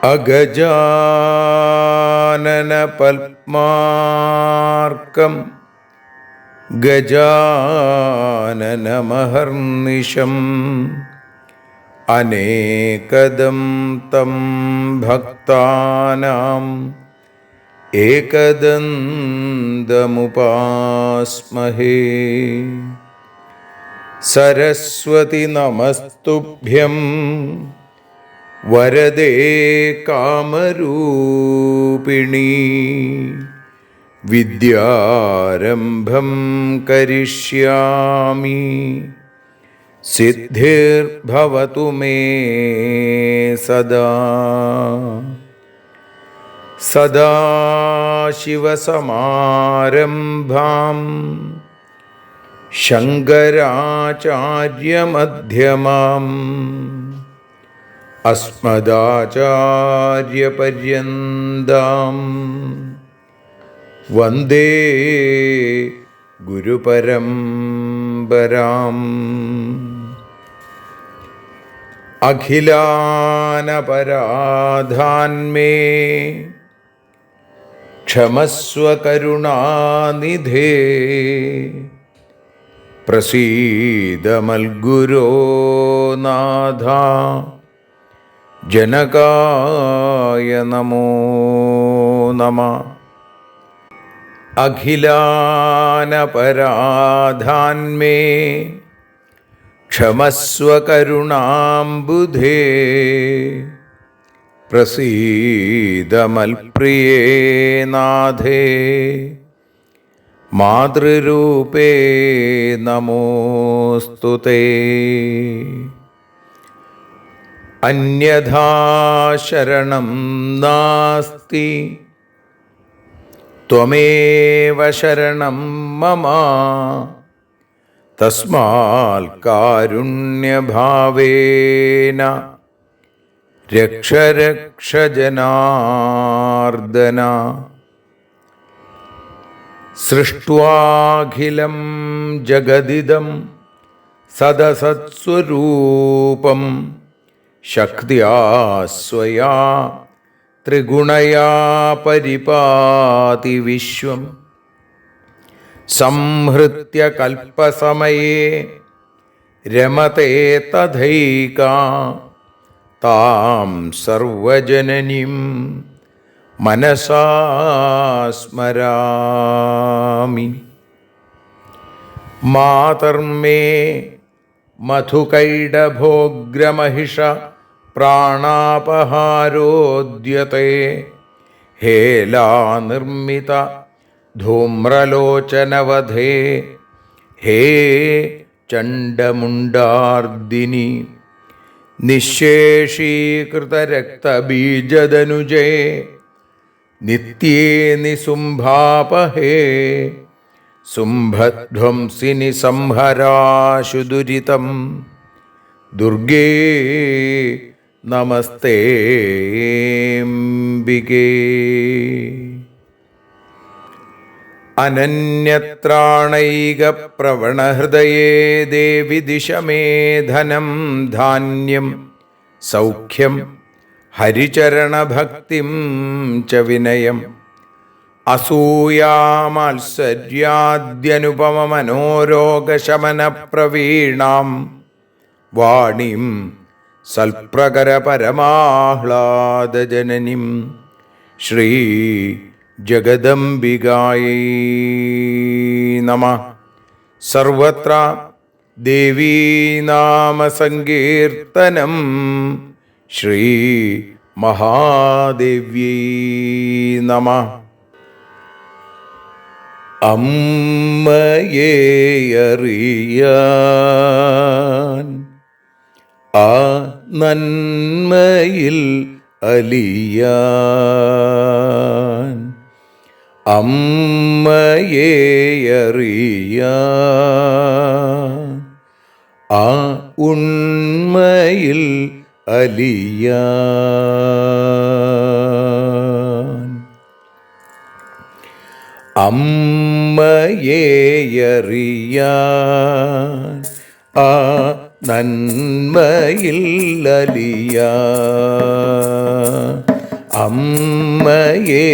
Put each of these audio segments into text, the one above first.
അഗജാനന പത്മാർക്കം ഗജാനനമഹർനിശം അനേകദം തം ഭക്താനാം ഏകദന്തമുപാസ്മഹേ. സരസ്വതി നമസ്തുഭ്യം വരദേ കാമരൂപിണീ. വിദ്യാരംഭം കരിഷ്യാമി സിദ്ധിർഭവതു മേ സദാ. സദാശിവസമാരംഭാം ശങ്കരാചാര്യമധ്യമാം അസ്മദാചാര്യപര്യന്താം വന്ദേ ഗുരുപരമ്പരാം. അഖിലാനപരാധാന്മേ ക്ഷമസ്വ കരുണാനിധേ. പ്രസീദ മൽഗുരോ നാഥ ജനകായ നമോ നമഃ. അഖിലാനപരാധാന്മേ ക്ഷമസ്വ കരുണാംബുധേ. പ്രസീദ മൽപ്രിയേ നാഥേ മാതൃരൂപേ നമോസ്തുതേ. അന്യഥാ ശരണം നാസ്തി ത്വമേവ ശരണം മമ. തസ്മാൽ കാരുണ്യഭാവേന രക്ഷ രക്ഷ ജനാർദ്ദന. സൃഷ്ട്വാഖിലം ജഗദിദം സദസത്സ്വരൂപം ശക്തിയാ സ്വയാ ത്രിഗുണയാ പരിപാതി വിശ്വം. സംഹൃത്യ കൽപ്പസമയേ രമതേ തഥൈകാ. താം സർവജനനീം മനസാ സ്മരാമി. മാതർമേ മധുകൈടഭോഗ്രമഹിഷ പ്രാണാപഹാരോദ്യത്തെ. ഹേലാനിർമ്മിത ധൂമ്രലോചനവധേ. ഹേ ചണ്ഡമുണ്ഡാർദിനി. നിശേഷീകൃതരക്തബീജദനുജേ നിത്യേ നിസുംഭാപഹേ. സുംഭധ്വംസിനി സംഹരാശു ദുരിതം. ദുർഗേ നമസ്തേംബികേ. അനന്യത്രാണൈകപ്രവണഹൃദയേ ദേവി ദിശ മേ ധനം ധാന്യം സൗഖ്യം ഹരിചരണഭക്തിം ച വിനയം. അസൂയാമാത്സര്യാദ്യനുപമമനോരോഗശമനപ്രവീണാം വാണീം സൽപ്രകരപരമാഹ്ലാദജനനീം ശ്രീ ജഗദംബികായൈ നമഃ. സർവത്ര ദേവീനാമസങ്കീർത്തനം ശ്രീ മഹാദേവ്യൈ നമഃ. അമ്മയെ അറിയാൻ ആ നന്മയിൽ അലിയാൻ, അമ്മയെ അറിയാൻ ആ ഉണ്മയിൽ അലിയാൻ, അമ്മയെ അറിയാൻ ആ നന്മയിൽ അലിയാൻ, അമ്മയെ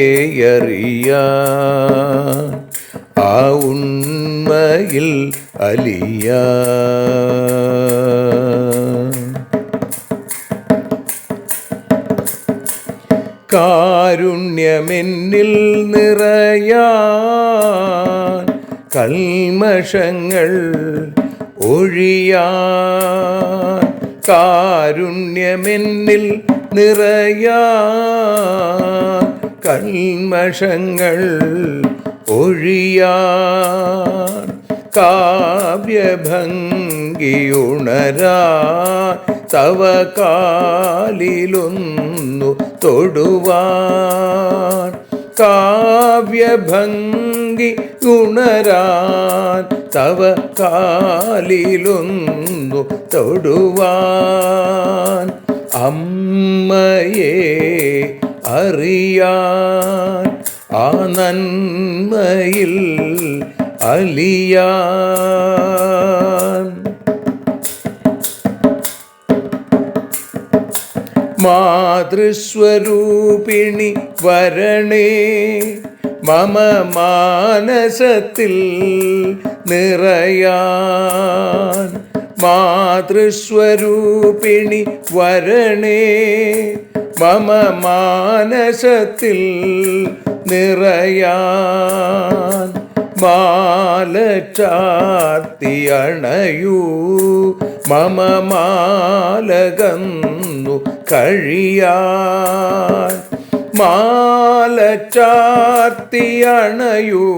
അറിയാൻ ആ ഉണ്മയിൽ അലിയാൻ. കാരുണ്യമെന്നിൽ നിറയാൻ, കൽമഷങ്ങൾ ഒഴിയാൻ, കാരുണ്യമെന്നിൽ നിറയാൻ, കൽമഷങ്ങൾ ഒഴിയാൻ, കാവ്യഭംഗിയുണരാൻ തവ കാലിലൊന്നു തൊടുവാൻ, കാവ്യഭംഗി ഉണരാൻ തവ കാലിലൊന്നു തൊടുവാൻ, അമ്മയെ അറിയാൻ ആ നന്മയിൽ അലിയാൻ. മാതൃസ്വരൂപിണി വരണേ മമ മാനസത്തിൽ നിറയാൻ, മാതൃസ്വരൂപിണി വരണേ മമ മാനസത്തിൽ നിറയാൻ, മാല ചാർത്തി അണയൂ മമ മാലകന്നു കഴിയാൻ, മാല ചാർത്തി അണയൂ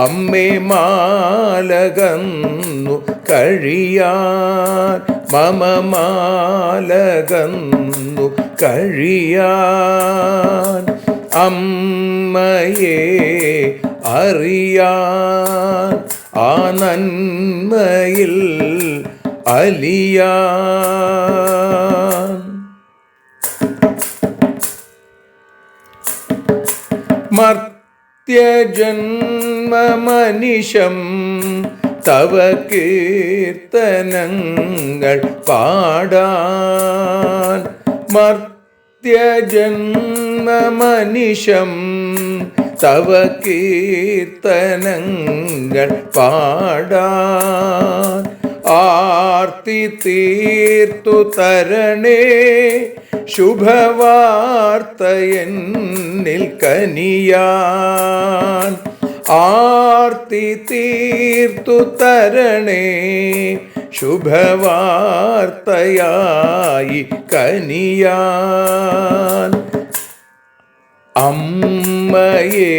അമ്മേ മാലകന്നു കഴിയാൻ, മമ മാലകന്നു കഴിയാൻ, അമ്മയെ അറിയാൻ ആ നന്മയിൽ അലിയാൻ. മർത്യജന്മമനിശം തവ കീർത്തനങ്ങൾ പാടാൻ, മർത്യജന്മമനിശം തവ കീർത്തനങ്ങൾ പാടാൻ, ആർത്തി തീർത്തു തരണേ ശുഭവാർത്തയെന്നിൽ കനിയാൻ, ആർത്തി തീർത്തു തരണേ ശുഭവാർത്തയായി കനിയാൻ, അമ്മയെ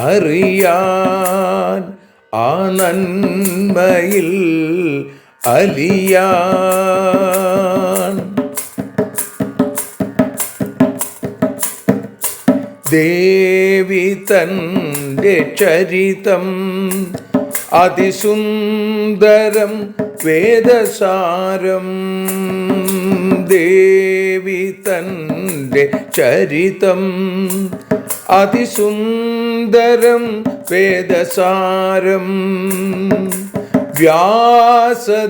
അറിയാൻ ആ നന്മയിൽ അലിയാൻ. ദേവി തൻ്റെ ചരിതം അതിസുന്ദരം വേദസാരം, ദേവി തൻ്റെ ചരിതം അതിസുന്ദരം വേദസാരം, വ്യാസദേവരചിതം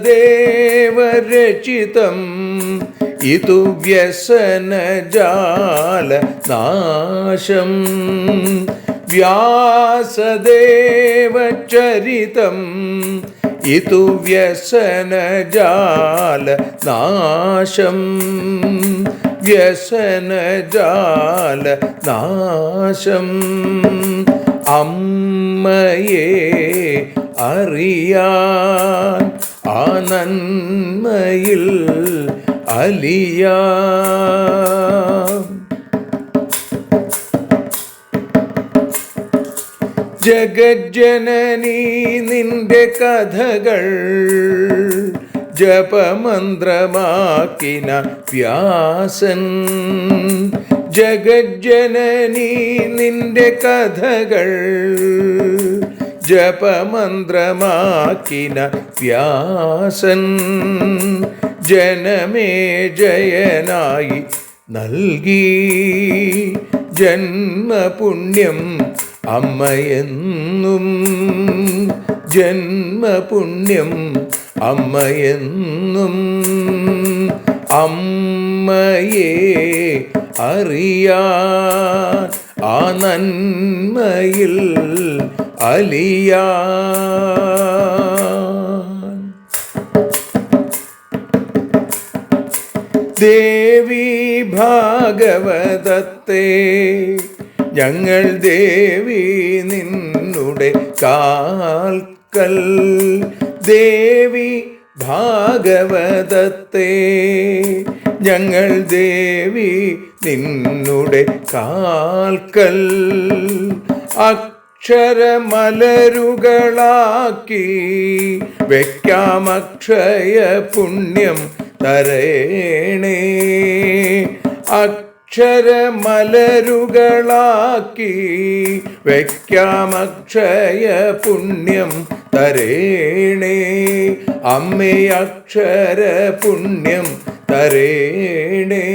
ഇതു വ്യസനജാല നാശം, വ്യാസദേവചരിതം ഇതു വ്യസനജാല നാശം, വ്യസനജാല നാശം, അമ്മയെ അറിയാൻ ആ നന്മയിൽ അലിയാൻ. ജഗജ്ജനനീ നിന്റെ കഥകൾ ജപമന്ത്രമാക്കിന വ്യാസൻ. ജഗജ്ജനനീ നിന്റെ കഥകൾ ജപമന്ത്രമാക്കിന വ്യാസൻ. ജനമേ ജയനായി നൽകി ജന്മപുണ്യം അമ്മയെന്നും. ജന്മപുണ്യം അമ്മയെന്നും. അമ്മയെ അറിയാൻ ആ നന്മയിൽ അലിയാൻ. ദേവി ഭാഗവതത്തെ ഞങ്ങൾ ദേവി നിന്നുടെ കാൽക്കൽ. ദേവി ഭാഗവതത്തെ ഞങ്ങൾ ദേവി നിന്നുടെ കാൽക്കൽ. അക്ഷരമലരുകളാക്കി വയ്ക്കാം അക്ഷയ പുണ്യം തരേണേ. അക്ഷരമലരുകളാക്കി വയ്ക്കാം അക്ഷയ പുണ്യം തരേണേ. അമ്മേ അക്ഷര പുണ്യം തരേണേ.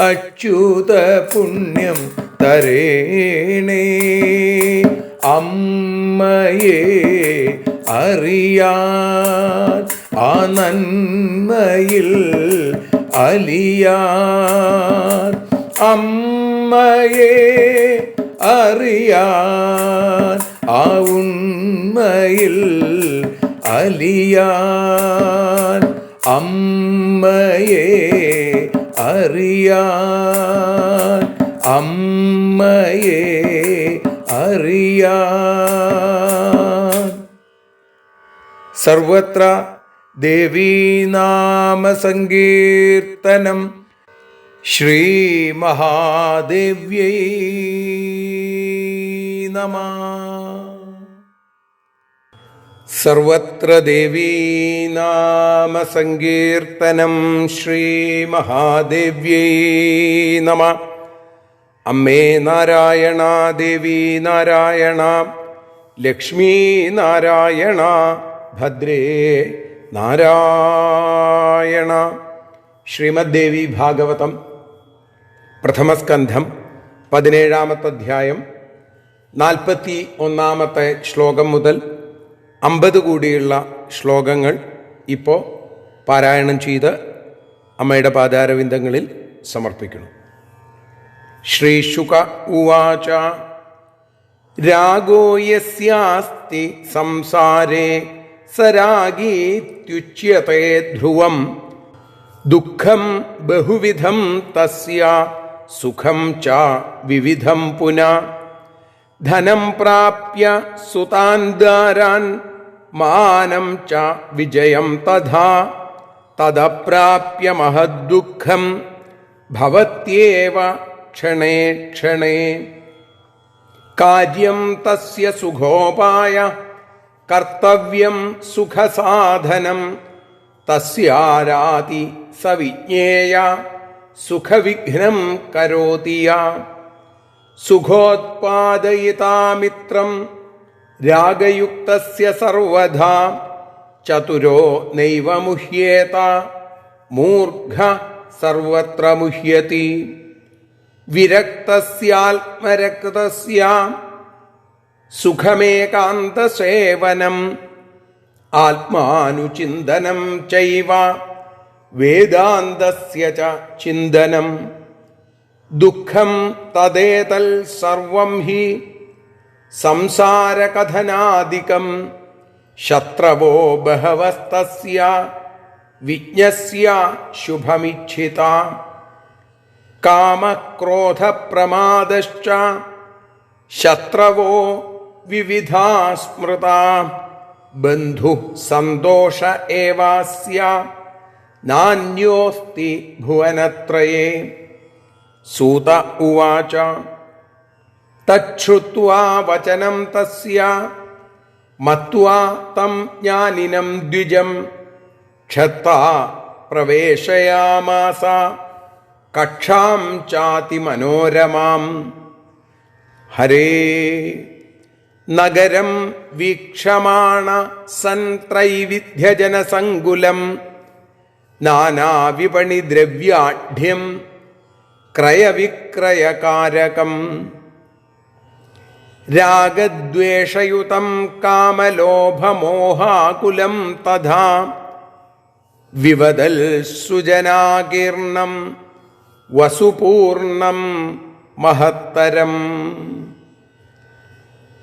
അച്യുത പുണ്യം തരേണേ. അമ്മയെ അറിയാൻ ആ നന്മയിൽ അലിയാൻ. അമ്മയെ അറിയാൻ ആ ഉണ്മയിൽ അലിയാൻ. അമ്മയെ അറിയാൻ. അമ്മയെ അറിയാൻ. സർവത്ര ദേവീനാമസങ്കീർത്തനം. ശ്രീ മഹാദേവ്യൈ നമഃ. സർവത്ര ദേവീനാമസങ്കീർത്തനം. ശ്രീ മഹാദേവ്യൈ നമഃ. അമ്മേ നാരായണ, ദേവി നാരായണ, ലക്ഷ്മീ നാരായണ, ഭദ്രേ നാരായണ. ശ്രീമദ് ദേവി ഭാഗവതം പ്രഥമസ്കന്ധം 17-ാമത്തെ അധ്യായം 41-ാമത്തെ ശ്ലോകം മുതൽ 50 കൂടിയുള്ള ശ്ലോകങ്ങൾ ഇപ്പോൾ പാരായണം ചെയ്ത് അമ്മയുടെ പാദാരവിന്ദങ്ങളിൽ സമർപ്പിക്കുന്നു. ശ്രീശുക ഉവാച. രാഗോ യസ്യാസ്തി സംസാരേ സരാഗീത്യുച്യത്തെ ധ്രുവം. ദുഃഖം ബഹുവിധം തസ്യ സുഖം ച വിവിധം പുനഃ. ധനം പ്രാപ്യ സുതാൻ ദാരാൻ മാനം ച വിജയം തഥാ. തദപ്രാപ്യ മഹദ്ദുഃഖം ഭവത്യേവ ക്ഷണേ ക്ഷണേ. കാര്യം തസ്യ സുഖോപായ കർത്തവ്യം സുഖസാധനം. തസ്യാരാതി സവിജ്ഞേയ സുഖവിഘ്നം കരോതി യാ. സുഖോത്പാദയിതാ മിത്രം രാഗയുക്തസ്യ സർവധാ. ചതുരോ നൈവ മുഹ്യേത മൂർഘ സർവത്ര മുഹ്യതി. വിരക്തസ്യാത്മരക്തസ്യ സുഖമേകാന്തസേവനം. ആത്മാനുചിന്തനം ചൈവ വേദാന്തസ്യ ച ചിന്തനം. ദുഃഖം തദേതൽ സർവം ഹി സംസാരകഥനാദികം. ശത്രവോ ബഹവസ്തസ്യ വിജ്ഞസ്യ ശുഭമിച്ഛിത. കാമക്രോധപ്രമാദശ്ച ശത്രവോ വിവിധാ സ്മൃതാ. ബന്ധു സന്തോഷ ഏവാസ്യ നാന്യോസ്തി ഭുവനത്രയേ. സൂത ഉവാച. തച്ഛ്രുത്വാ വചനം തസ്യ മത്വാ തം ജ്ഞാനിനം ദ്വിജം ക്ഷത്താ പ്രവേശയാമാസ കക്ഷാം ചാതി മനോരമാം. ഹരേ നഗരം വീക്ഷമാണ സൻ ത്രൈവിധ്യജനസങ്കുലം നാനാവിപണിദ്രവ്യാഢ്യം ക്രയവിക്രയകാരകം രാഗദ്വേഷയുതം കാമലോഭമോഹാകുലം തഥാ വിവദൽ സുജനാകീർണം വസുപൂർണം മഹത്തരം.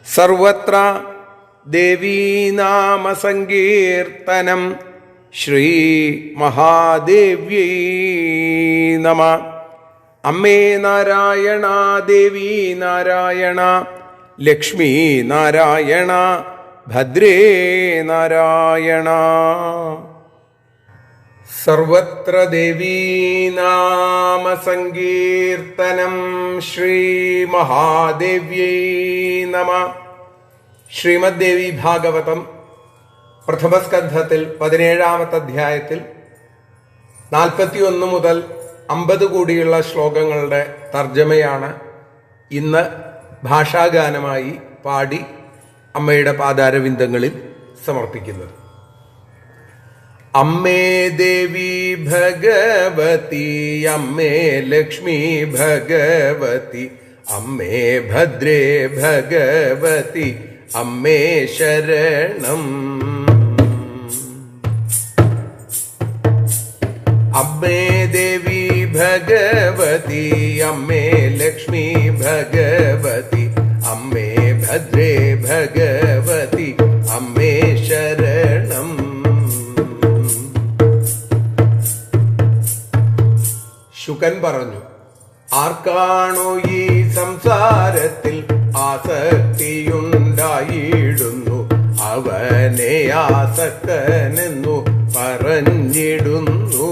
സർവത്ര ദേവീനാമസങ്കീർത്തനം. ശ്രീ മഹാദേവ്യൈ നമഃ. അമ്മേ നാരായണ, ദേവി നാരായണ, ലക്ഷ്മീ നാരായണ, ഭദ്രേ നാരായണ. സർവത്ര ദേവീനാമസങ്കീർത്തനം. ശ്രീ മഹാദേവ്യൈ നമഃ. ശ്രീമദ് ദേവി ഭാഗവതം പ്രഥമസ്കന്ധത്തിൽ 17-ാമത്തെ അധ്യായത്തിൽ 41 മുതൽ 50 കൂടിയുള്ള ശ്ലോകങ്ങളുടെ തർജ്ജമയാണ് ഇന്ന് ഭാഷാഗാനമായി പാടി അമ്മയുടെ പാദാരവിന്ദങ്ങളിൽ സമർപ്പിക്കുന്നത്. അമ്മേ ദേവി ഭഗവതി, അമ്മേ ലക്ഷ്മി ഭഗവതി, അമ്മേ ഭദ്രേ ഭഗവതി, അമ്മേ ശരണം. അമ്മേ ദേവി ഭഗവതി, അമ്മേ ലക്ഷ്മി ഭഗവതി, അമ്മേ ഭദ്രേ ഭഗവതി, അമ്മേ ശരണം. ശുകൻ പറഞ്ഞു, ആർക്കാണോ ഈ സംസാരത്തിൽ ആസക്തിയുണ്ടായിടുന്നു അവനെ ആസക്തനെന്നു പറഞ്ഞിടുന്നു.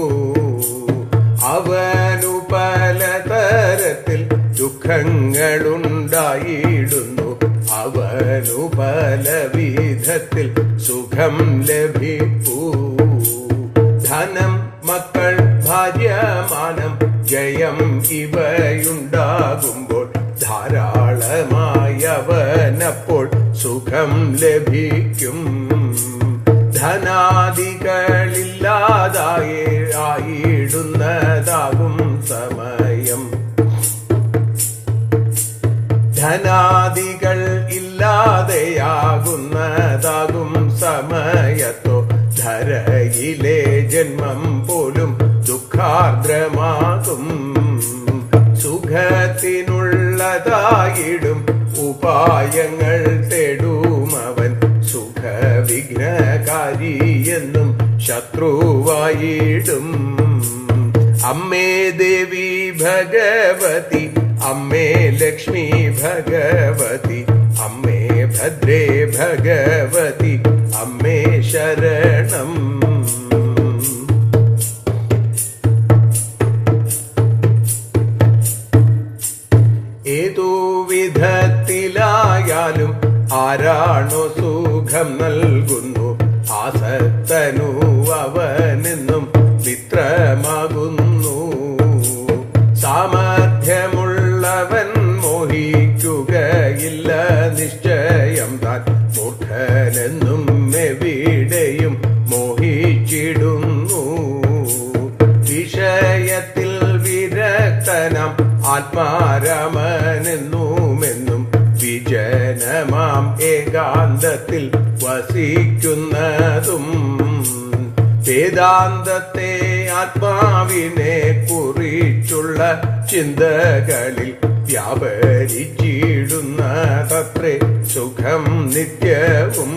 അവനു പലതരത്തിൽ ദുഃഖങ്ങളുണ്ടായിടുന്നു, അവനു പലവിധത്തിൽ സുഖം ലഭിപ്പൂ. ധനം, മക്കൾ, ഭാര്യമാനം, ജയം ഇവയുണ്ടാകുമ്പോൾ ധാരാളമായി അവനപ്പോൾ സുഖം ലഭിക്കും. ധനാദികളില്ലാതായിടുന്നതാകും സമയം, ധനാദികൾ ഇല്ലാതെയാകുന്നതാകും സമയത്തോ ധരയിലെ ജന്മം പോലും ദുഃഖാർദ്രമാകും. സുഖത്തിനുള്ളതായിടും ഉപായങ്ങൾ തേടുമവൻ സുഖവിഘ്നകാരി എന്നും ശത്രുവായിടും. അമ്മേ ദേവി ഭഗവതി, അമ്മേ ലക്ഷ്മി ഭഗവതി, അമ്മേ ഭദ്രേ ഭഗവതി, അമ്മേ ശരണം. ഏതു വിധത്തിലായാലും ആരാണോ സുഖം നൽകുന്നു ആസക്തനു അവനെന്നും മിത്രമാകുന്നു. സാമർഥ്യമുള്ളവൻ മോഹിക്കുകയില്ല നിശ്ചയം താൻ മൂഢനെന്നും എവിടെയും മോഹിച്ചിടുന്നു. വിഷയത്തിൽ വിരക്തനാം ആത്മാരാമനെന്നുമെന്നും വിജനമാം ഏകാന്തത്തിൽ വസിക്കുന്നതും വേദാന്തത്തെ ആത്മാവിനെ കുറിച്ചുള്ള ചിന്തകളിൽ വ്യാപരിച്ചിടുന്നതത്രേ സുഖം നിത്യവും.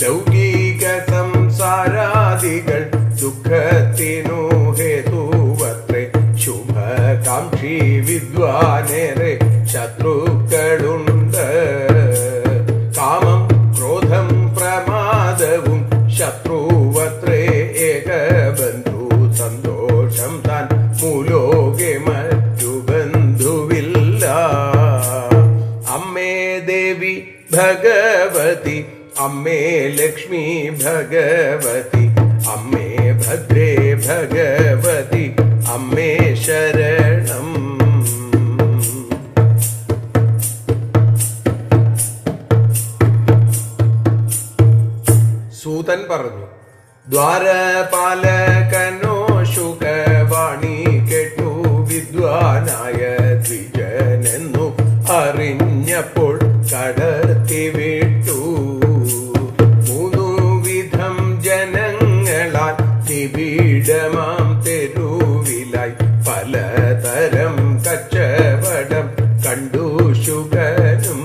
ലൗകിക സംസാരാദികൾ ദുഃഖത്തിനു ഹേതുവത്രേ. ശുഭകാംക്ഷി വിദ്വാനേറെ ശത്രുക്കളുണ്ട്. കാമം, ക്രോധം, പ്രമാദവും ശത്രുവത്രേ. ഏകബന്ധു സന്തോഷം താൻ മൂലോകെ മറ്റു ബന്ധുവില്ല. ദേവി ഭഗവതി അമ്മേ ലക്ഷ്മി ഭഗവതി അമ്മേ ഭദ്രേ ഭഗവതി അമ്മേ ശരണം. സൂതൻ പറഞ്ഞു, ദ്വാരപാലകനോ ശുകവാണി കേട്ടു വിദ്വാനായ ദ്വിജനെന്നു അറിഞ്ഞപ്പോൾ കടത്തിവിട്ടു. മൂന്നു വിധം ജനങ്ങളാൽ നിബിഡമാം തെരുവിലായി പലതരം കച്ചവടം കണ്ടു ശുകനും.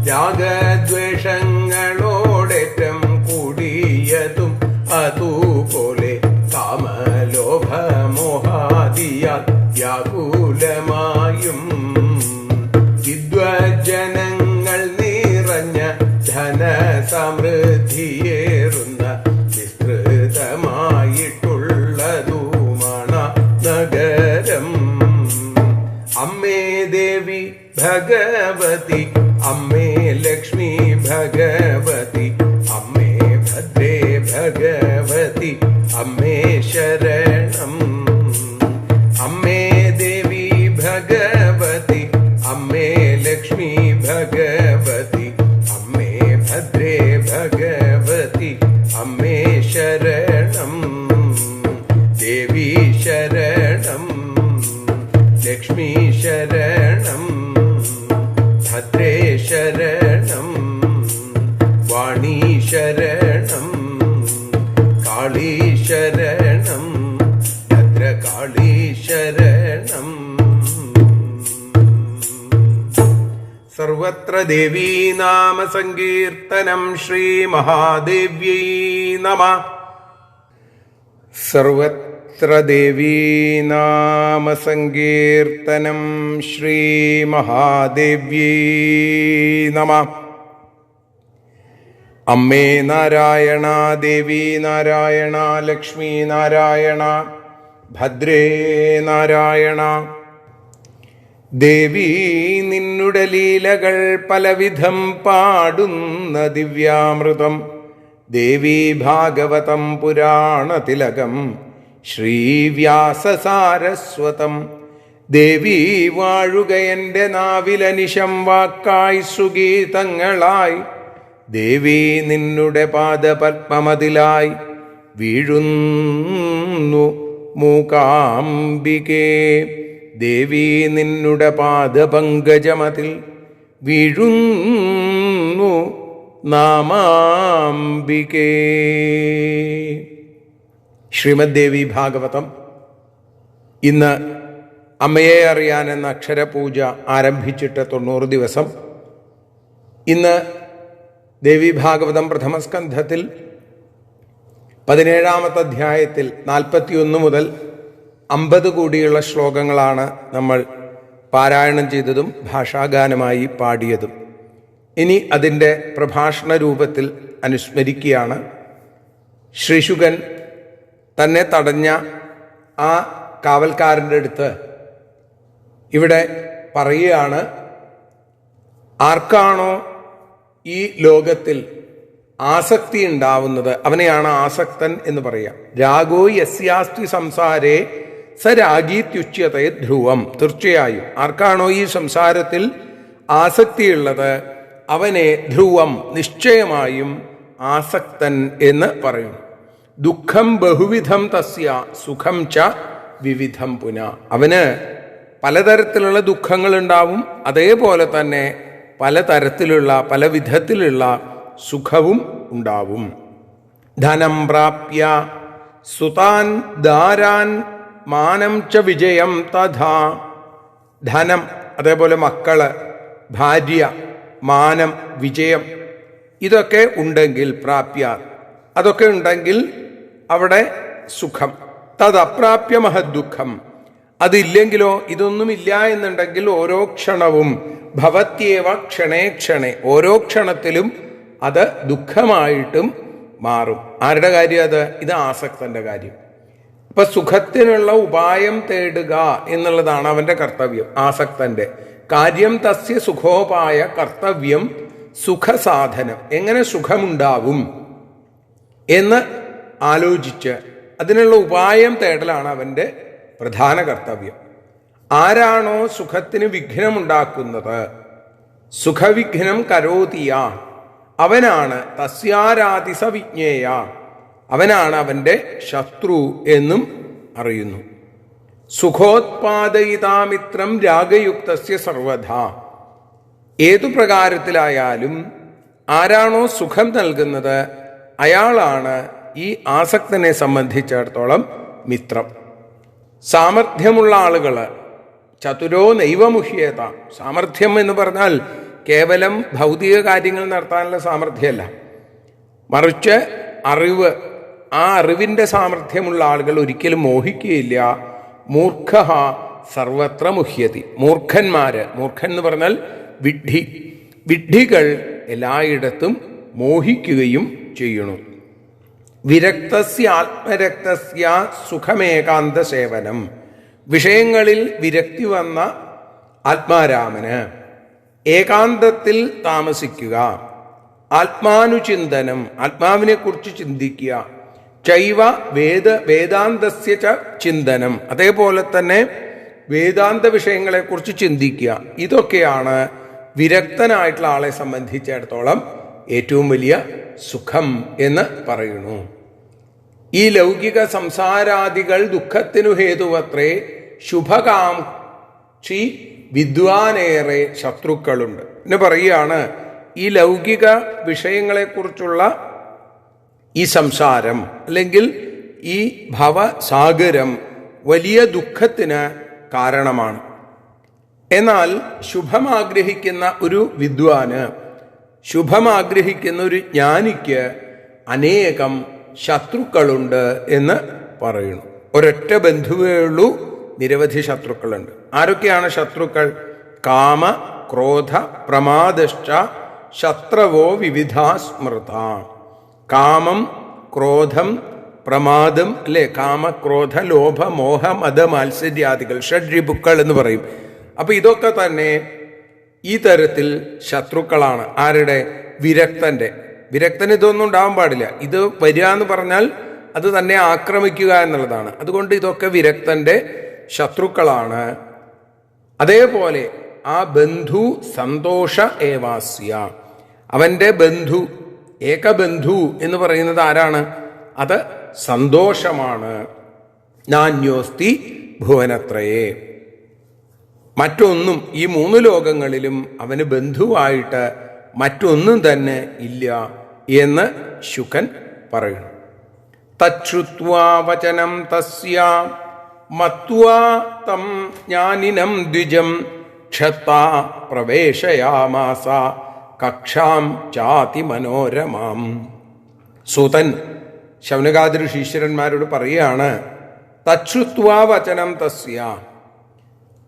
രാഗദ്വേഷങ്ങളോടേറ്റം കൂടിയതും അതുപോലെ കാമലോഭമോഹാദിയാൽ വ്യാകുലമായും വിദ്വജനങ്ങൾ നിറഞ്ഞ ധനസമൃദ്ധിയേറുന്ന വിസ്തൃതമായിട്ടുള്ളതുമാണ് നഗരം. അമ്മേ ദേവി ഭഗവതി അമ്മേ ലക്ഷ്മി ഭഗവതി അമ്മേ ഭദ്രേ ഭഗവതി അമ്മേ ശരണം. അമ്മേ ദേവി ഭഗവതി അമ്മേ ലക്ഷ്മി ഭഗവതി അമ്മേ ഭദ്രേ ഭഗവതി അമ്മേ ശരണം. ദേവി ശരണം, ലക്ഷ്മി ശരണം, ഭദ്രേ ശരണം, വാണി ശരണം, കാളി ശരണം, ഭദ്രകാളി ശരണം. സർവത്ര ദേവീ നാമ സങ്കീർത്തനം ശ്രീ മഹാദേവ്യൈ നമഃ. സർവത്ര ദേവീ നാമ സങ്കീർത്തനം ശ്രീ മഹാദേവ്യൈ നമഃ. അമ്മേ നാരായണ, ദേവി നാരായണ, ലക്ഷ്മി നാരായണ, ഭദ്രേ നാരായണ. ദേവി നിന്നുടെ ലീലകൾ പലവിധം പാടുന്ന ദിവ്യാമൃതം. ദേവി ഭാഗവതം പുരാണതിലകം ശ്രീവ്യാസസാരസ്വതം. ദേവി വാഴുക എൻ്റെ നാവിലനിശം വാക്കായി സുഗീതങ്ങളായി. ദേവി നിന്നുടെ പാദപത്മമതിലായി വീഴുന്നു മൂകാംബികേ. ദേവി നിന്നുടെ പാദപങ്കജമതിൽ വീഴുന്നു നാമാംബികേ. ശ്രീമദ് ദേവി ഭാഗവതം. ഇന്ന് അമ്മയെ അറിയാൻ എന്ന അക്ഷരപൂജ ആരംഭിച്ചിട്ട് 90 ദിവസം. ഇന്ന് ദേവി ഭാഗവതം പ്രഥമസ്കന്ധത്തിൽ 17-ാമത്തെ അധ്യായത്തിൽ 41 മുതൽ 50 കൂടിയുള്ള ശ്ലോകങ്ങളാണ് നമ്മൾ പാരായണം ചെയ്തതും ഭാഷാഗാനമായി പാടിയതും. ഇനി അതിൻ്റെ പ്രഭാഷണ രൂപത്തിൽ അനുസ്മരിക്കുകയാണ്. ശ്രീശുകൻ തന്നെ തടഞ്ഞ ആ കാവൽക്കാരൻ്റെ അടുത്ത് ഇവിടെ പറയുകയാണ്, ആർക്കാണോ ഈ ലോകത്തിൽ ആസക്തി ഉണ്ടാവുന്നത് അവനെയാണ് ആസക്തൻ എന്ന് പറയാം. രാഗോ യസ്യാസ്തി സംസാരേ സ രാഗീത്യുച്യതേ ധ്രുവം. തീർച്ചയായും ആർക്കാണോ ഈ സംസാരത്തിൽ ആസക്തിയുള്ളത് അവനെ ധ്രുവം, നിശ്ചയമായും ആസക്തൻ എന്ന് പറയും. ദുഃഖം ബഹുവിധം തസ്യ സുഖം ച വിവിധം പുന. അവന് പലതരത്തിലുള്ള ദുഃഖങ്ങളുണ്ടാവും, അതേപോലെ തന്നെ പലതരത്തിലുള്ള പല വിധത്തിലുള്ള സുഖവും ഉണ്ടാവും. ധനം പ്രാപ്യ സുതാൻ ദാരാൻ മാനം ച വിജയം തഥാ. ധനം, അതേപോലെ മക്കള്, ഭാര്യ, മാനം, വിജയം, ഇതൊക്കെ ഉണ്ടെങ്കിൽ പ്രാപ്യ, അതൊക്കെ ഉണ്ടെങ്കിൽ അവിടെ സുഖം. തദപ്രാപ്യ മഹദ്ദുഃഖം. അതില്ലെങ്കിലോ, ഇതൊന്നുമില്ല എന്നുണ്ടെങ്കിൽ ഓരോ ക്ഷണവും ഭവത്യേവ ക്ഷണേ ക്ഷണേ, ഓരോ ക്ഷണത്തിലും അത് ദുഃഖമായിട്ടും മാറും. ആരുടെ കാര്യം അത്? ഇത് ആസക്തന്റെ കാര്യം. അപ്പൊ സുഖത്തിനുള്ള ഉപായം തേടുക എന്നുള്ളതാണ് അവന്റെ കർത്തവ്യം, ആസക്തന്റെ. കാര്യം തസ്യ സുഖോപായ കർത്തവ്യം സുഖസാധനം, എങ്ങനെ സുഖമുണ്ടാവും എന്ന് ആലോചിച്ച് അതിനുള്ള ഉപായം തേടലാണ് അവൻ്റെ പ്രധാന കർത്തവ്യം. ആരാണോ സുഖത്തിന് വിഘ്നമുണ്ടാക്കുന്നത്, സുഖവിഘ്നം കരോതിയ, അവനാണ് തസ്യാരാതിസ വിജ്ഞേയ, അവനാണ് അവൻ്റെ ശത്രു എന്നും അറിയുന്നു. സുഖോത്പാദയിതാമിത്രം രാഗയുക്തസ്യ സർവധ, ഏതു പ്രകാരത്തിലായാലും ആരാണോ സുഖം നൽകുന്നത് അയാളാണ് ഈ ആസക്തനെ സംബന്ധിച്ചിടത്തോളം മിത്രം. സാമർഥ്യമുള്ള ആളുകൾ, ചതുരോ നൈവമുഹ്യേത, സാമർഥ്യം എന്ന് പറഞ്ഞാൽ കേവലം ഭൗതിക കാര്യങ്ങൾ നടത്താനുള്ള സാമർഥ്യമല്ല, മറിച്ച് അറിവ്, ആ അറിവിൻ്റെ സാമർഥ്യമുള്ള ആളുകൾ ഒരിക്കലും മോഹിക്കുകയില്ല. മൂർഖ സർവത്ര മുഹ്യതി, മൂർഖന്മാര്, മൂർഖൻ എന്ന് പറഞ്ഞാൽ വിഡ്ഢികൾ എല്ലായിടത്തും മോഹിക്കുകയും ചെയ്യണു. വിരക്തസ്യ ആത്മരക്തസ്യ സുഖമേകാന്ത സേവനം, വിഷയങ്ങളിൽ വിരക്തി വന്ന ആത്മാരാമന് ഏകാന്തത്തിൽ താമസിക്കുക, ആത്മാനുചിന്തനം, ആത്മാവിനെ കുറിച്ച് ചിന്തിക്കുക, ചൈവ വേദാന്തസ്യ ച ചിന്തനം, അതേപോലെ തന്നെ വേദാന്ത വിഷയങ്ങളെക്കുറിച്ച് ചിന്തിക്കുക. ഇതൊക്കെയാണ് വിരക്തനായിട്ടുള്ള ആളെ സംബന്ധിച്ചിടത്തോളം ഏറ്റവും വലിയ സുഖം എന്ന് പറയുന്നു. ഈ ലൗകിക സംസാരാദികൾ ദുഃഖത്തിനു ഹേതുവത്രേ, ശുഭകാംക്ഷി വിദ്വാനേറെ ശത്രുക്കളുണ്ട് എന്ന് പറയുകയാണ്. ഈ ലൗകിക വിഷയങ്ങളെക്കുറിച്ചുള്ള ഈ സംസാരം അല്ലെങ്കിൽ ഈ ഭവസാഗരം വലിയ ദുഃഖത്തിന് കാരണമാണ്. എന്നാൽ ശുഭമാഗ്രഹിക്കുന്ന ഒരു വിദ്വാന്, ശുഭമാഗ്രഹിക്കുന്ന ഒരു ജ്ഞാനിക്ക് അനേകം ശത്രുക്കളുണ്ട് എന്ന് പറയുന്നു. ഒരൊറ്റ ബന്ധുവേ ഉള്ളൂ, നിരവധി ശത്രുക്കളുണ്ട്. ആരൊക്കെയാണ് ശത്രുക്കൾ? കാമ ക്രോധ പ്രമാദശ്ച ശത്രവോ വിവിധാ സ്മൃത. കാമം, ക്രോധം, പ്രമാദം, അല്ലെ, കാമക്രോധ ലോഭ മോഹ മത മാത്സര്യാദികൾ, ഷഡ്രിപുക്കൾ എന്ന് പറയും. അപ്പൊ ഇതൊക്കെ തന്നെ ഈ തരത്തിൽ ശത്രുക്കളാണ്. ആരുടെ? വിരക്തന്റെ. വിരക്തന് ഇതൊന്നും ഉണ്ടാവാൻ പാടില്ല. ഇത് വരിക എന്ന് പറഞ്ഞാൽ അത് തന്നെ ആക്രമിക്കുക എന്നുള്ളതാണ്. അതുകൊണ്ട് ഇതൊക്കെ വിരക്തന്റെ ശത്രുക്കളാണ്. അതേപോലെ ആ ബന്ധു സന്തോഷ ഏവാസ്യ, അവന്റെ ബന്ധു, ഏകബന്ധു എന്ന് പറയുന്നത് ആരാണ്? അത് സന്തോഷമാണ്. നാന്യോസ്തി ഭുവനത്രയേ, മറ്റൊന്നും ഈ മൂന്ന് ലോകങ്ങളിലും അവന് ബന്ധുവായിട്ട് മറ്റൊന്നും തന്നെ ഇല്ല എന്ന് ശുകൻ പറയുന്നു. തച്ഛ്രുത്വാ വചനം തസ്യ മത്വാ തം ജ്ഞാനിനം ദ്വിജം ക്ഷത്താ പ്രവേശയാമാസ കക്ഷാം ചാതി മനോരമാം. സൂതൻ ശൗനകാദി ഋഷീശ്വരന്മാരോട് പറയുകയാണ്, തച്ഛ്രുത്വാ വചനം തസ്യ,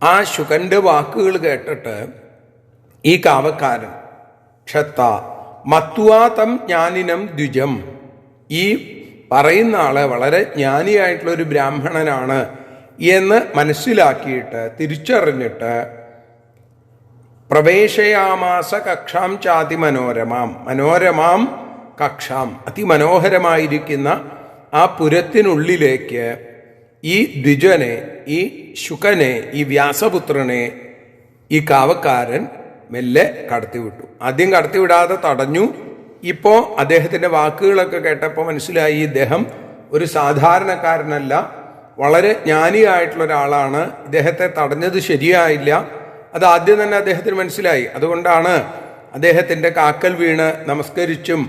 ആ ശുകന്റെ വാക്കുകൾ കേട്ടിട്ട് ഈ കാവക്കാരൻ ക്ഷത്ത മത്വാ തം ജ്ഞാനിനം ദ്വിജം, ഈ പറയുന്ന ആള് വളരെ ജ്ഞാനിയായിട്ടുള്ള ഒരു ബ്രാഹ്മണനാണ് എന്ന് മനസ്സിലാക്കിയിട്ട് തിരിച്ചറിഞ്ഞിട്ട് പ്രവേശയാമാസ കക്ഷാം ചാതി മനോരമാം, മനോരമാം കക്ഷാം, അതിമനോഹരമായിരിക്കുന്ന ആ പുരത്തിനുള്ളിലേക്ക് ഈ ദ്വിജനെ, ഈ ശുകനെ, ഈ വ്യാസപുത്രനെ ഈ കാവക്കാരൻ മെല്ലെ കടത്തിവിട്ടു. ആദ്യം കടത്തിവിടാതെ തടഞ്ഞു. ഇപ്പോൾ അദ്ദേഹത്തിൻ്റെ വാക്കുകളൊക്കെ കേട്ടപ്പോൾ മനസ്സിലായി ഇദ്ദേഹം ഒരു സാധാരണക്കാരനല്ല, വളരെ ജ്ഞാനിയായിട്ടുള്ള ഒരാളാണ്. ഇദ്ദേഹത്തെ തടഞ്ഞത് ശരിയായില്ല. അത് ആദ്യം തന്നെ അദ്ദേഹത്തിന് മനസ്സിലായി. അതുകൊണ്ടാണ് അദ്ദേഹത്തിൻ്റെ കാക്കൽ വീണ് നമസ്കരിച്ചും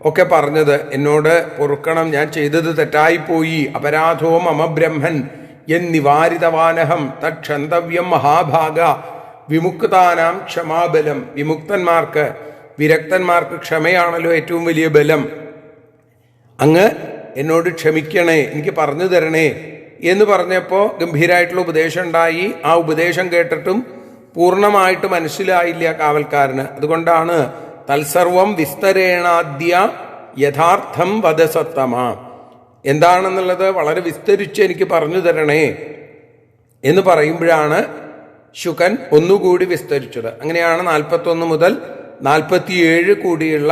ഒക്കെ പറഞ്ഞത്, എന്നോട് പൊറുക്കണം, ഞാൻ ചെയ്തത് തെറ്റായിപ്പോയി, അപരാധോ മമ ബ്രഹ്മൻ എന്നിവാരിതവാനഹം തക്ഷന്തവ്യം മഹാഭാഗ വിമുക്താനാം ക്ഷമാബലം. വിമുക്തന്മാർക്ക്, വിരക്തന്മാർക്ക് ക്ഷമയാണല്ലോ ഏറ്റവും വലിയ ബലം. അങ്ങ് എന്നോട് ക്ഷമിക്കണേ, എനിക്ക് പറഞ്ഞു തരണേ എന്ന് പറഞ്ഞപ്പോൾ ഗംഭീരമായിട്ടുള്ള ഉപദേശം ഉണ്ടായി. ആ ഉപദേശം കേട്ടിട്ടും പൂർണ്ണമായിട്ട് മനസ്സിലായില്ല കാവൽക്കാരന്. അതുകൊണ്ടാണ് തൽസർവം വിസ്തരേണാദ്യ യഥാർത്ഥം വദസത്തമ, എന്താണെന്നുള്ളത് വളരെ വിസ്തരിച്ച് എനിക്ക് പറഞ്ഞു തരണേ എന്ന് പറയുമ്പോഴാണ് ശുകൻ ഒന്നുകൂടി വിസ്തരിച്ചത്. അങ്ങനെയാണ് 41 മുതൽ 47 കൂടിയുള്ള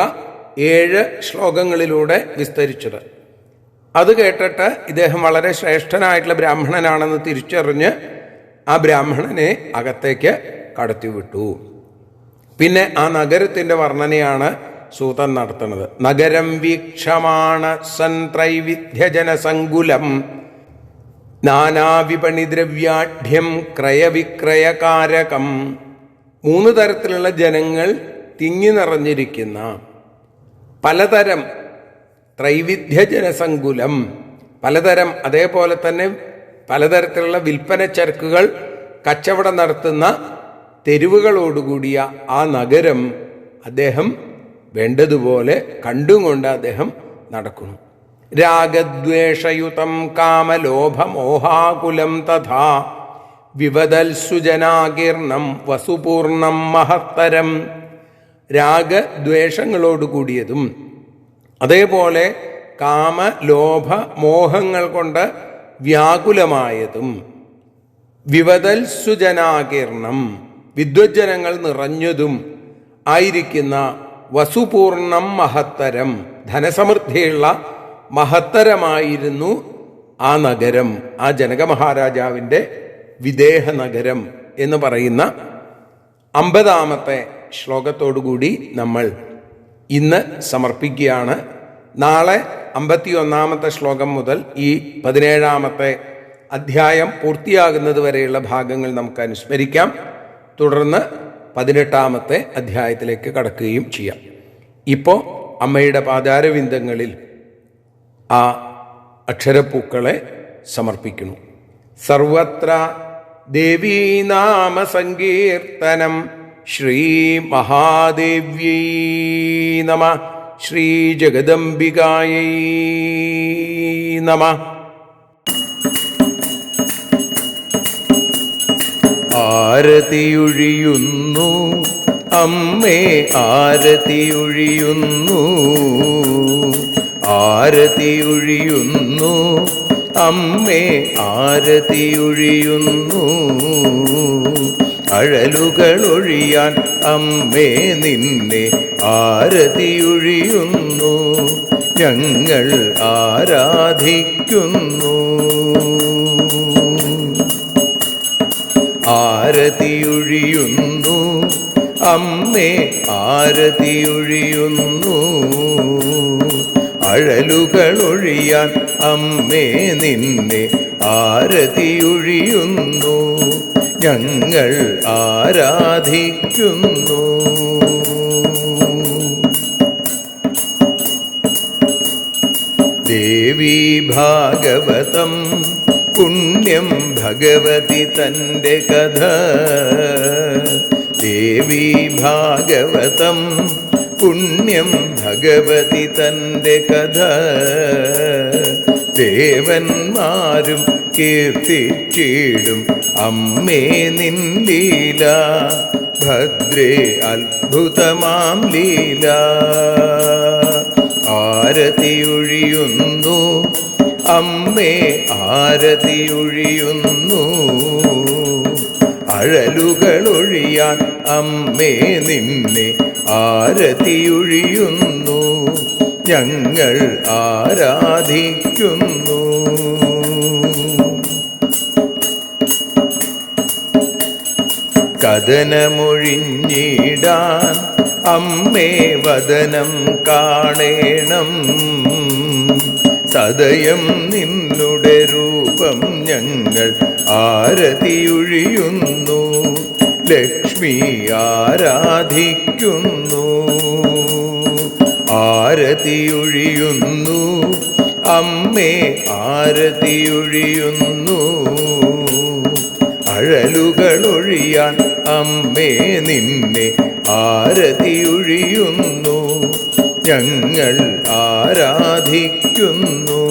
7 ശ്ലോകങ്ങളിലൂടെ വിസ്തരിച്ചത്. അത് കേട്ടിട്ട് ഇദ്ദേഹം വളരെ ശ്രേഷ്ഠനായിട്ടുള്ള ബ്രാഹ്മണനാണെന്ന് തിരിച്ചറിഞ്ഞ് ആ ബ്രാഹ്മണനെ അകത്തേക്ക് കടത്തിവിട്ടു. പിന്നെ ആ നഗരത്തിൻ്റെ വർണ്ണനയാണ് സൂതൻ നടത്തുന്നത്. നഗരം വീക്ഷമാണ സൻ ത്രൈവിധ്യജനസങ്കുലം നാനാവിപണിദ്രവ്യാഢ്യം ക്രയവിക്രയകാരകം. 3 തരത്തിലുള്ള ജനങ്ങൾ തിങ്ങി നിറഞ്ഞിരിക്കുന്ന പലതരം ത്രൈവിധ്യജനസങ്കുലം, പലതരം, അതേപോലെ തന്നെ പലതരത്തിലുള്ള വിൽപ്പന ചരക്കുകൾ കച്ചവടം നടത്തുന്ന തെരുവുകളോടുകൂടിയ ആ നഗരം അദ്ദേഹം വേണ്ടതുപോലെ കണ്ടുകൊണ്ട് അദ്ദേഹം നടക്കുന്നു. രാഗദ്വേഷയുതം കാമലോഭമോഹാകുലം തഥാ വിവദൽസുജനാകീർണം വസുപൂർണം മഹത്തരം. രാഗദ്വേഷങ്ങളോടുകൂടിയതും അതേപോലെ കാമലോഭ മോഹങ്ങൾ കൊണ്ട് വ്യാകുലമായതും വിവദൽസുജനാകീർണം വിദ്വജ്ജനങ്ങൾ നിറഞ്ഞതും ആയിരിക്കുന്ന വസുപൂർണം മഹത്തരം ധനസമൃദ്ധിയുള്ള മഹത്തരമായിരുന്നു ആ നഗരം, ആ ജനക മഹാരാജാവിൻ്റെ വിദേഹ നഗരം എന്ന് പറയുന്ന 50-ാമത്തെ ശ്ലോകത്തോടുകൂടി നമ്മൾ ഇന്ന് സമർപ്പിക്കുകയാണ്. നാളെ 51-ാമത്തെ ശ്ലോകം മുതൽ ഈ 17-ാമത്തെ അധ്യായം പൂർത്തിയാകുന്നത് വരെയുള്ള ഭാഗങ്ങൾ നമുക്ക് അനുസ്മരിക്കാം. തുടർന്ന് 18-ാമത്തെ അധ്യായത്തിലേക്ക് കടക്കുകയും ചെയ്യാം. ഇപ്പോൾ അമ്മയുടെ പാദാരവിന്ദങ്ങളിൽ ആ അക്ഷരപ്പൂക്കളെ സമർപ്പിക്കുന്നു. സർവത്ര ദേവീനാമ സങ്കീർത്തനം. ശ്രീ മഹാദേവ്യൈ നമ. ശ്രീ ജഗദംബികായൈ നമ. ആരതിയൊഴിയുന്നു അമ്മേ, ആരതിയൊഴിയുന്നു, ആരതിയൊഴിയുന്നു അമ്മേ, ആരതിയൊഴിയുന്നു. അഴലുകളൊഴിയാൻ അമ്മേ നിന്നെ ആരതിയൊഴിയുന്നു. ഞങ്ങൾ ആരാധിക്കുന്നു. ആരതിയൊഴിയുന്നു അമ്മേ, ആരതിയൊഴിയുന്നു. അഴലുകളൊഴിയാൻ അമ്മേ നിന്നെ ആരതിയൊഴിയുന്നു. ഞങ്ങൾ ആരാധിക്കുന്നു. ദേവീ ഭാഗവതം പുണ്യം ഭഗവതി തൻ്റെ കഥ. ദേവീ ഭാഗവതം പുണ്യം ഭഗവതി തൻ്റെ കഥ. ദേവന്മാരും കീർത്തിച്ചിടും അമ്മേ നിൻ ലീല. ഭദ്രേ അത്ഭുതമാം ലീല. ആരതിയൊഴിയുന്നു അമ്മേ, ആരതിയൊഴിയുന്നു. അഴലുകളൊഴിയാൻ അമ്മേ നിന്നെ ആരതിയൊഴിയുന്നു. ഞങ്ങൾ ആരാധിക്കുന്നു. കഥനമൊഴിഞ്ഞിടാൻ അമ്മേ വദനം കാണേണം. സദയം നിന്നുടെ രൂപം ഞങ്ങൾ ആരതിയൊഴിയുന്നു. ലക്ഷ്മി ആരാധിക്കുന്നു. ആരതിയൊഴിയുന്നു അമ്മേ, ആരതിയൊഴിയുന്നു. അഴലുകളൊഴിയാൻ അമ്മേ നിന്നെ ആരതിയൊഴിയുന്നു. ഞങ്ങൾ ആരാധിക്കുന്നു.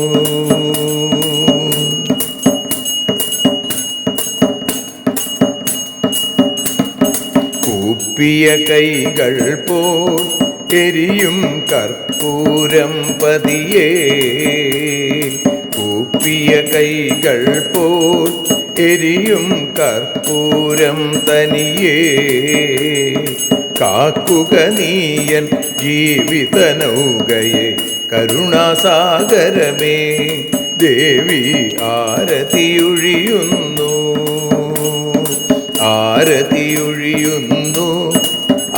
കൂപ്പിയ കൈകൾ പോൽ എരിയും കർപ്പൂരം പതിയേ. കൂപ്പിയ കൂപ്പിയ കൈകൾ പോൽ എരിയും കർപ്പൂരം തനിയേ കാക്കുക നീയൻ ജീവിത നൗകയെ കരുണാസാഗരമേ ദേവി ആരതിയൊഴിയുന്നു ആരതിയൊഴിയുന്നു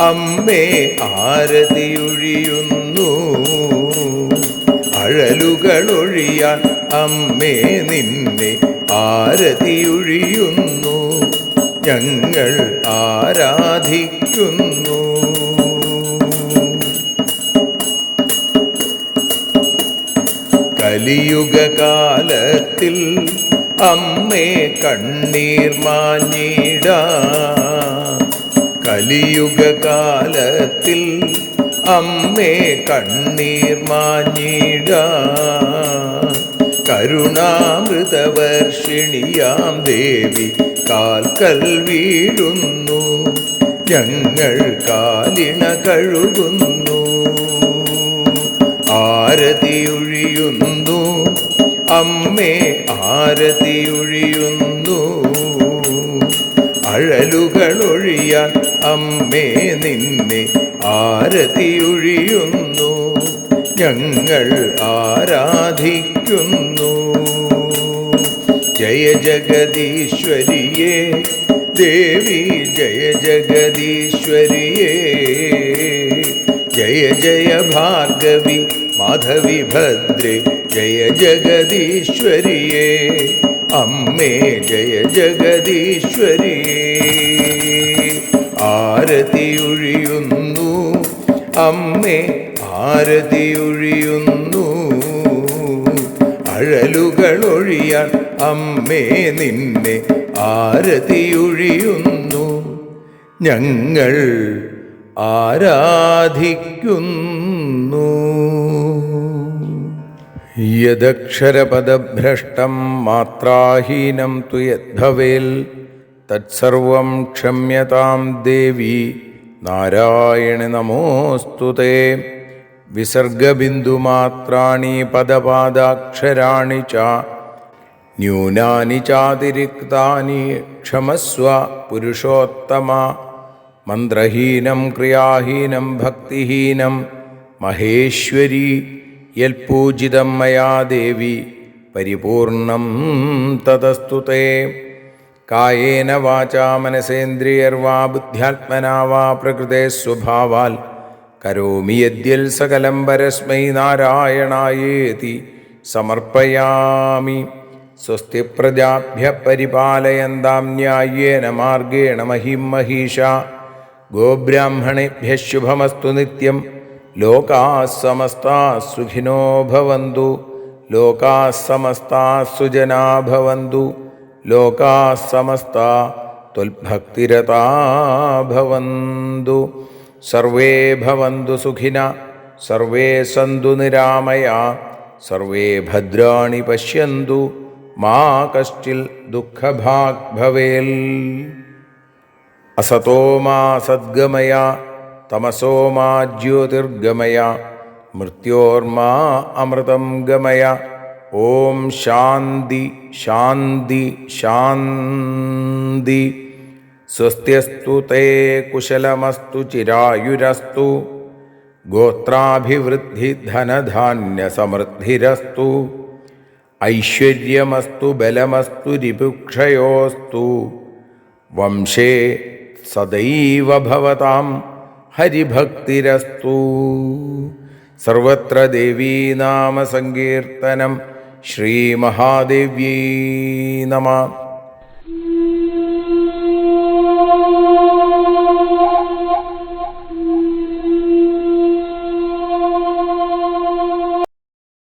അമ്മേ ആരതിയൊഴിയുന്നു അഴലുകളൊഴിയാൻ അമ്മേ നിന്നെ ആരതിയൊഴിയുന്നു ഞങ്ങൾ ആരാധിക്കുന്നു. കലിയുഗകാലത്തിൽ അമ്മേ കണ്ണീർ മാഞ്ഞിടാം കലിയുഗകാലത്തിൽ അമ്മേ കണ്ണീർ മാഞ്ഞിടാം കരുണാമൃതവർഷിണിയാം ദേവി കാൽക്കൽ വീഴുന്നു ഞങ്ങൾ കാലിണ കഴുകുന്നു ആരതിയൊഴിയുന്നു അമ്മേ ആരതിയൊഴിയുന്നു അഴലുകളൊഴിയാൻ അമ്മേ നിന്നെ ആരതിയൊഴിയുന്നു ഞങ്ങൾ ആരാധിക്കുന്നു. ജയ ജഗദീശ്വരിയേ ദേവി ജയ ജഗദീശ്വരിയേ ജയ ജയ ഭാർഗവി മാധവി ഭദ്രേ ജയ ജഗദീശ്വരിയേ അമ്മേ ജയ ജഗദീശ്വരിയേ ആരതിയൊഴിയുന്നു അമ്മേ ആരതിയൊഴിയുന്നു അഴലുകളൊഴിയാൻ അമ്മേ നിന്നെ ആരതിയൊഴിയുന്നു ഞങ്ങൾ ആരാധിക്കുന്നു. യദക്ഷരപദഭ്രഷ്ടം മാത്രാഹീനം തു യദ്ഭവേൽ തത്സർവം ക്ഷമ്യതാം ദേവി നാരായണ നമോസ്തുതേ. വിസർഗബിന്ദുമാത്രാണി പദപാദാക്ഷരാണി ച ന്യൂനാനി ചാതിരിക്താനി ക്ഷമസ്വ പുരുഷോത്തമ. മന്ത്രഹീനം ക്രിയാഹീനം ഭക്തിഹീനം മഹേശ്വരി യൽപൂജിതം മയാ ദേവി പരിപൂർണം തതസ്തുതേ. കായേന വാചാ മനസേന്ദ്രിയർവാ ബുദ്ധ്യാത്മനാ വാ പ്രകൃതേ സ്വഭാവാൽ കരോമി യദ്യൽ സകലം പരസ്മൈ നാരായണായേതി സമർപ്പയാമി. സ്വസ്തി പ്രജാഭ്യ പരിപാലയന്താം ന്യായേന മാർഗേണ മഹിം മഹീഷാ. ഗോബ്രാഹ്മണേഭ്യഃ ശുഭമസ്തു നിത്യം. ലോകാഃ സമസ്താഃ സുഖിനോ ഭവന്തു. ലോകാഃ സമസ്താഃ സുജനാഃ ഭവന്തു. ലോകാഃ സമസ്താഃ ത്വൽഭക്തിരതാ ഭവന്തു. സർവേ ഭവന്തു സുഖിനഃ സർവേ സന്തു നിരാമയാഃ സർവേ ഭദ്രാണി പശ്യന്തു മാ കശ്ചിൽ ദുഃഖഭാഗ് ഭവേൽ. അസതോ മാ സദ്ഗമയ തമസോ മാ ജ്യോതിർഗമയ മൃത്യോർമാ അമൃതം ഗമയ. ഓം ശാന്തി ശാന്തി ശാന്തി. സ്വസ്ത്യസ്തു തേ കുശലമസ്തു ചിരായുരസ്തു. ഗോത്രാഭിവൃദ്ധി ധനധാന്യസമൃദ്ധിരസ്തു. ഐശ്വര്യമസ്തു ബലമസ്തു രിപുക്ഷയോസ്തു. വംശേ സദൈവ ഭവതാം ഹരിഭക്തിരസ്തു. സർവത്ര ദേവീനാമസങ്കീർത്തനം. ശ്രീമഹാദേവ്യൈ നമഃ.